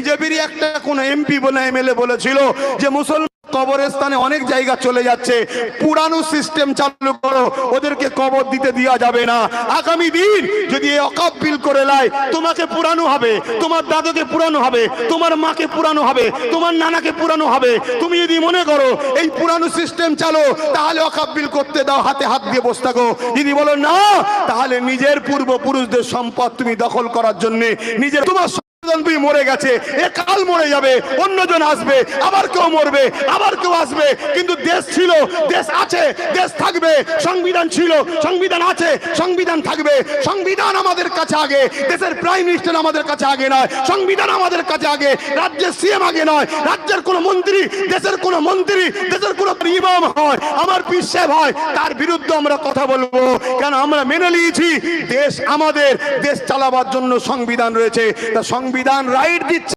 বিজেপির একটা কোন এমপি বলে এমএলএ বলেছিল যে মুসলমান কবরস্থানে অনেক জায়গা চলে যাচ্ছে, পুরানো সিস্টেম চালু করো, ওদেরকে কবর দিতে দেওয়া যাবে না। আগামী দিন যদি এই ওয়াকফ বিল করে লাই, তোমাকে পুরানো হবে, তোমার দাদাকে পুরানো হবে, তোমার মাকে পুরানো হবে, তোমার নানাকে পুরানো হবে। তুমি যদি মনে করো এই পুরানো সিস্টেম চালো, তাহলে ওয়াকফ বিল করতে দাও, হাতে হাত দিয়ে বসে থাকো। যদি বলো না, তাহলে নিজের পূর্বপুরুষদের সম্পদ তুমি দখল করার জন্য নিজের, তোমার তুমি মরে গেছে, এ কাল মরে যাবে, অন্যজন আসবে, আবার কেউ মরবে, আবার কেউ আসবে, কিন্তু দেশ ছিল, দেশ আছে, দেশ থাকবে। সংবিধান ছিল, সংবিধান আছে, সংবিধান থাকবে। সংবিধান আমাদের কাছে আগে, দেশের প্রাইম মিনিস্টার আমাদের কাছে আগে নয়, সংবিধান আমাদের কাছে আগে, রাজ্যের সিএম আগে নয়, রাজ্যের কোন মন্ত্রী, দেশের কোন মন্ত্রী, দেশের কোন ইমাম হয়, আমার পীর সাহেব হয়, তার বিরুদ্ধে আমরা কথা বলবো। কেন আমরা মেনে নিয়েছি দেশ আমাদের, দেশ চালাবার জন্য সংবিধান রয়েছে। তা সংবিধান রাইট দিচ্ছে।